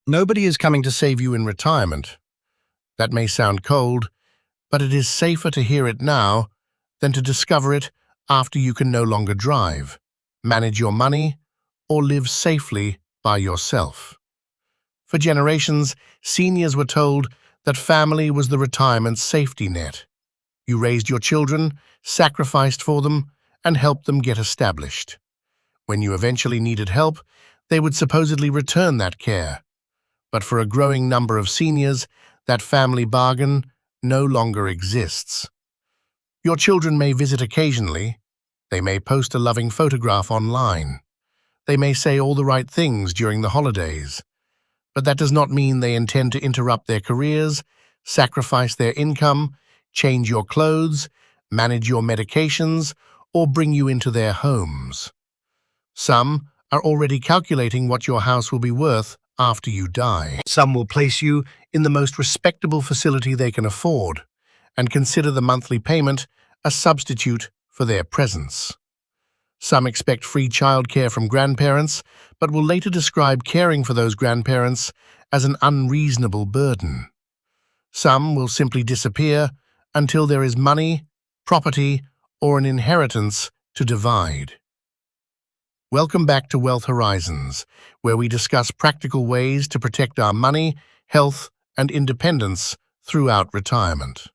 Nobody is coming to save you in retirement. That may sound cold, but it is safer to hear it now than to discover it after you can no longer drive, manage your money, or live safely by yourself. For generations, seniors were told that family was the retirement safety net. You raised your children, sacrificed for them, and helped them get established. When you eventually needed help, they would supposedly return that care. But for a growing number of seniors, that family bargain no longer exists. Your children may visit occasionally. They may post a loving photograph online. They may say all the right things during the holidays. But that does not mean they intend to interrupt their careers, sacrifice their income, change your clothes, manage your medications, or bring you into their homes. Some are already calculating what your house will be worth after you die. Some will place you in the most respectable facility they can afford and consider the monthly payment a substitute for their presence. Some expect free childcare from grandparents, but will later describe caring for those grandparents as an unreasonable burden. Some will simply disappear until there is money, property, or an inheritance to divide. Welcome back to Wealth Horizons, where we discuss practical ways to protect our money, health, and independence throughout retirement.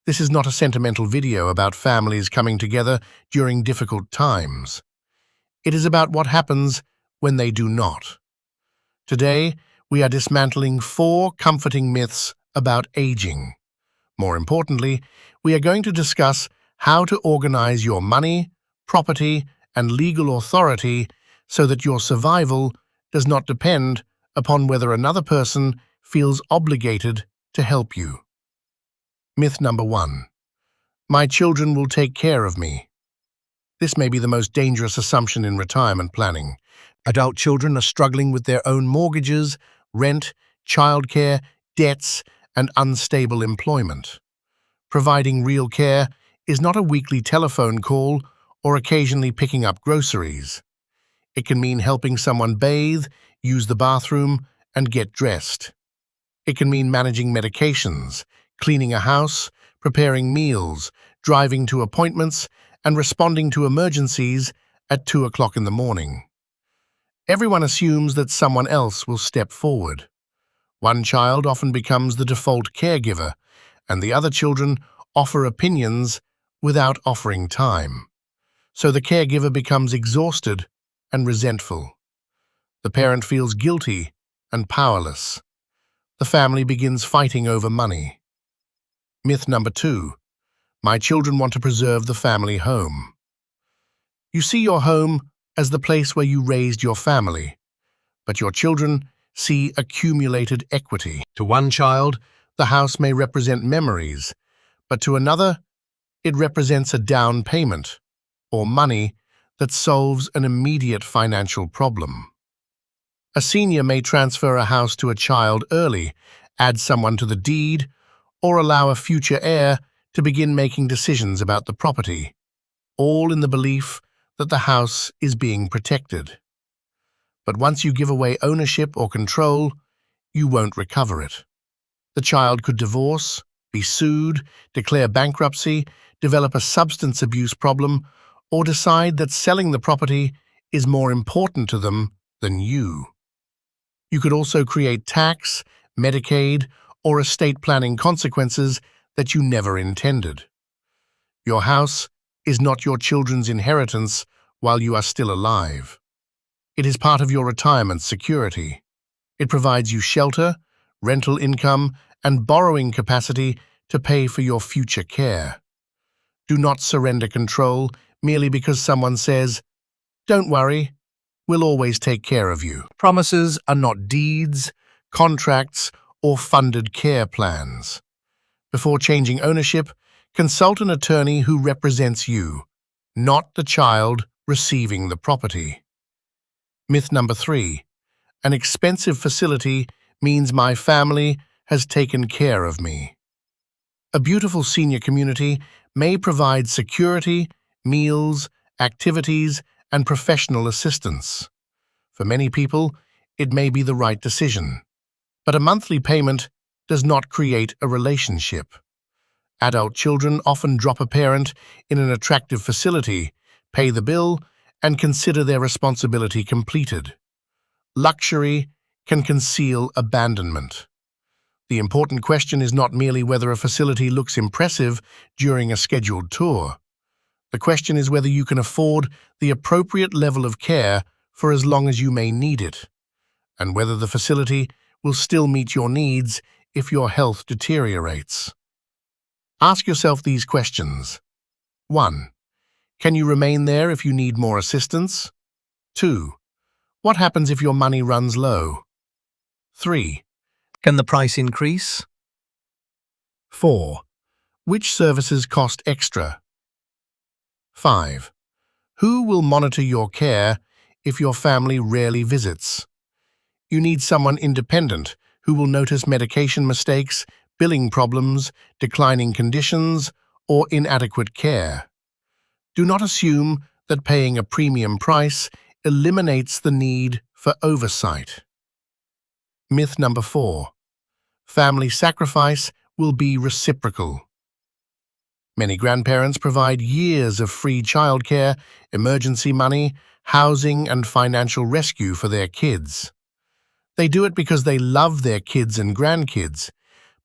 This is not a sentimental video about families coming together during difficult times. It is about what happens when they do not. Today, we are dismantling 4 comforting myths about aging. More importantly, we are going to discuss how to organize your money, property, and legal authority so that your survival does not depend upon whether another person feels obligated to help you. Myth number 1. My children will take care of me. This may be the most dangerous assumption in retirement planning. Adult children are struggling with their own mortgages, rent, childcare, debts, and unstable employment. Providing real care is not a weekly telephone call or occasionally picking up groceries. It can mean helping someone bathe, use the bathroom, and get dressed. It can mean managing medications, cleaning a house, preparing meals, driving to appointments, and responding to emergencies at 2 o'clock in the morning. Everyone assumes that someone else will step forward. One child often becomes the default caregiver, and the other children offer opinions without offering time. So the caregiver becomes exhausted and resentful. The parent feels guilty and powerless. The family begins fighting over money. Myth number 2. My children want to preserve the family home. You see your home as the place where you raised your family, but your children see accumulated equity. To one child, the house may represent memories, but to another, it represents a down payment or money that solves an immediate financial problem. A senior may transfer a house to a child early, add someone to the deed, or allow a future heir to begin making decisions about the property, all in the belief that the house is being protected. But once you give away ownership or control, you won't recover it. The child could divorce, be sued, declare bankruptcy, develop a substance abuse problem, or decide that selling the property is more important to them than you. You could also create tax, Medicaid, or estate planning consequences that you never intended. Your house is not your children's inheritance while you are still alive. It is part of your retirement security. It provides you shelter, rental income, and borrowing capacity to pay for your future care. Do not surrender control merely because someone says, "Don't worry, we'll always take care of you." Promises are not deeds, contracts, or funded care plans. Before changing ownership, consult an attorney who represents you, not the child receiving the property. Myth number 3. An expensive facility means my family has taken care of me. A beautiful senior community may provide security, meals, activities, and professional assistance. For many people, it may be the right decision. But a monthly payment does not create a relationship. Adult children often drop a parent in an attractive facility, pay the bill, and consider their responsibility completed. Luxury can conceal abandonment. The important question is not merely whether a facility looks impressive during a scheduled tour. The question is whether you can afford the appropriate level of care for as long as you may need it, and whether the facility will still meet your needs if your health deteriorates. Ask yourself these questions. 1. Can you remain there if you need more assistance? 2. What happens if your money runs low? 3. Can the price increase? 4. Which services cost extra? 5. Who will monitor your care if your family rarely visits? You need someone independent who will notice medication mistakes, billing problems, declining conditions, or inadequate care. Do not assume that paying a premium price eliminates the need for oversight. Myth number 4. Family sacrifice will be reciprocal. Many grandparents provide years of free childcare, emergency money, housing, and financial rescue for their kids. They do it because they love their kids and grandkids,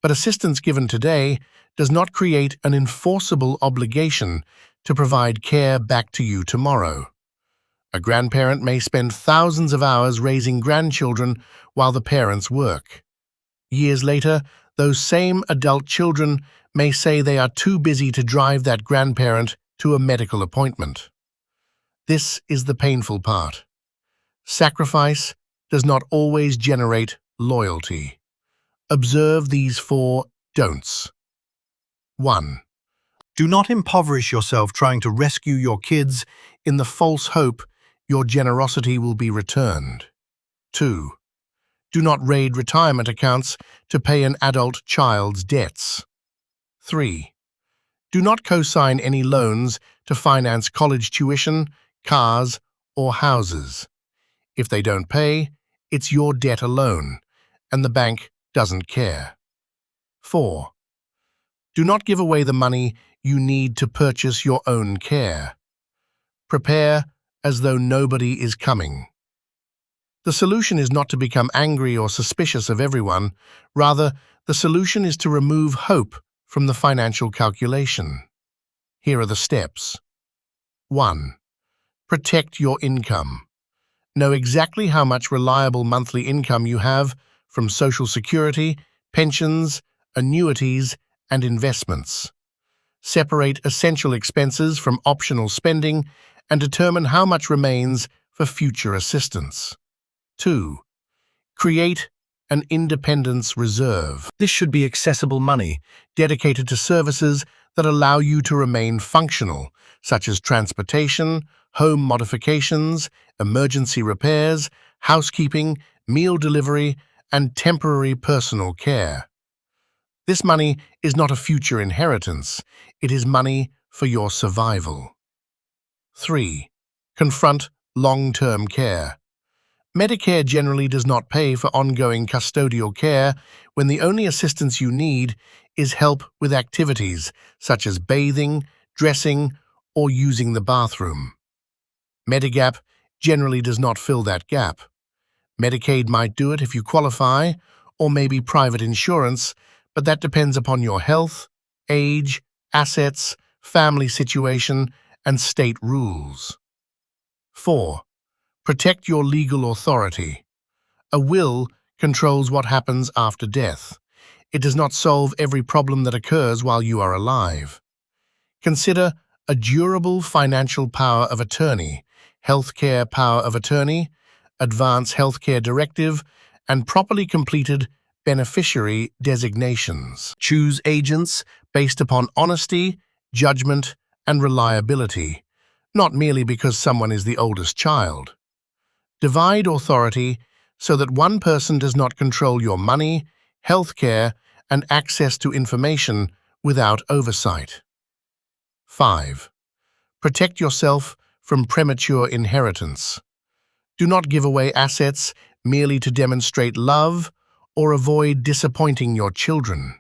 but assistance given today does not create an enforceable obligation to provide care back to you tomorrow. A grandparent may spend thousands of hours raising grandchildren while the parents work. Years later, those same adult children may say they are too busy to drive that grandparent to a medical appointment. This is the painful part. Sacrifice does not always generate loyalty. Observe these 4 don'ts. 1. Do not impoverish yourself trying to rescue your kids in the false hope your generosity will be returned. 2. Do not raid retirement accounts to pay an adult child's debts. 3. Do not co-sign any loans to finance college tuition, cars, or houses. If they don't pay, it's your debt alone, and the bank doesn't care. 4. Do not give away the money you need to purchase your own care. Prepare as though nobody is coming. The solution is not to become angry or suspicious of everyone. Rather, the solution is to remove hope from the financial calculation. Here are the steps. 1. Protect your income. Know exactly how much reliable monthly income you have from Social Security, pensions, annuities, and investments. Separate essential expenses from optional spending and determine how much remains for future assistance. 2. Create an independence reserve. This should be accessible money, Dedicated to services that allow you to remain functional, such as transportation, home modifications, emergency repairs, housekeeping, meal delivery, and temporary personal care. This money is not a future inheritance, it is money for your survival. 3. Confront long-term care. Medicare generally does not pay for ongoing custodial care when the only assistance you need is help with activities such as bathing, dressing, or using the bathroom. Medigap generally does not fill that gap. Medicaid might do it if you qualify, or maybe private insurance, but that depends upon your health, age, assets, family situation, and state rules. 4. Protect your legal authority. A will controls what happens after death. It does not solve every problem that occurs while you are alive. Consider a durable financial power of attorney, healthcare power of attorney, advance healthcare directive, and properly completed beneficiary designations. Choose agents based upon honesty, judgment, and reliability, not merely because someone is the oldest child. Divide authority so that one person does not control your money, healthcare, and access to information without oversight. 5. Protect yourself from premature inheritance. Do not give away assets merely to demonstrate love or avoid disappointing your children.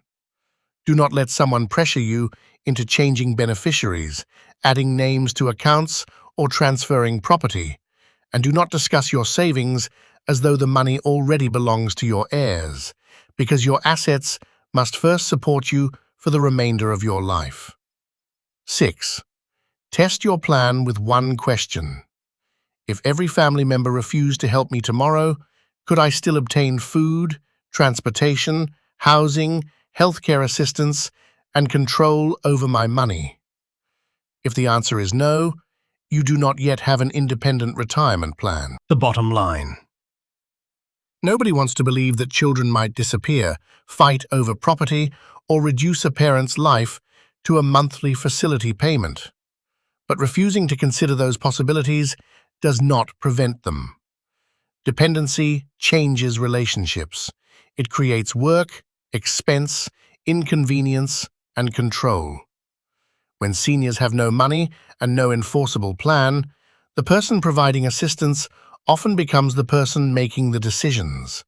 Do not let someone pressure you into changing beneficiaries, adding names to accounts, or transferring property, and do not discuss your savings as though the money already belongs to your heirs, because your assets must first support you for the remainder of your life. 6. Test your plan with one question. If every family member refused to help me tomorrow, could I still obtain food, transportation, housing, healthcare assistance, and control over my money? If the answer is no, you do not yet have an independent retirement plan. The bottom line. Nobody wants to believe that children might disappear, fight over property, or reduce a parent's life to a monthly facility payment. But refusing to consider those possibilities does not prevent them. Dependency changes relationships. It creates work, expense, inconvenience, and control. When seniors have no money and no enforceable plan, the person providing assistance often becomes the person making the decisions.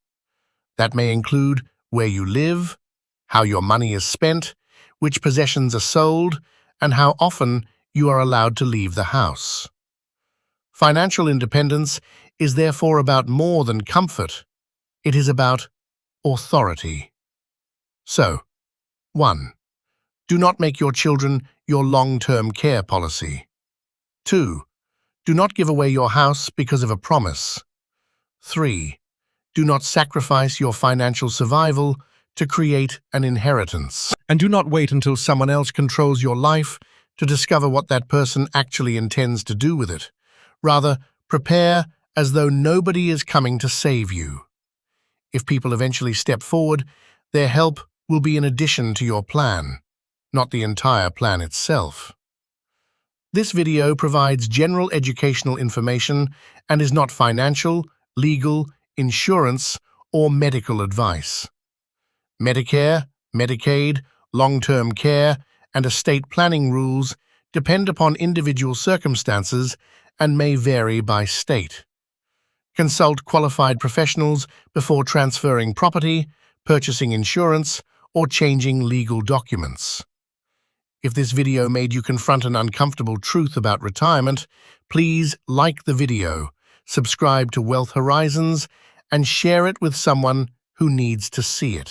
That may include where you live, how your money is spent, which possessions are sold, and how often you are allowed to leave the house. Financial independence is therefore about more than comfort. It is about authority. So, 1. Do not make your children your long-term care policy. 2. Do not give away your house because of a promise. 3. Do not sacrifice your financial survival to create an inheritance. And do not wait until someone else controls your life to discover what that person actually intends to do with it. Rather, prepare as though nobody is coming to save you. If people eventually step forward, their help will be in addition to your plan, not the entire plan itself. This video provides general educational information and is not financial, legal, insurance, or medical advice. Medicare, Medicaid, long-term care, and estate planning rules depend upon individual circumstances and may vary by state. Consult qualified professionals before transferring property, purchasing insurance, or changing legal documents. If this video made you confront an uncomfortable truth about retirement, please like the video, subscribe to Wealth Horizons, and share it with someone who needs to see it.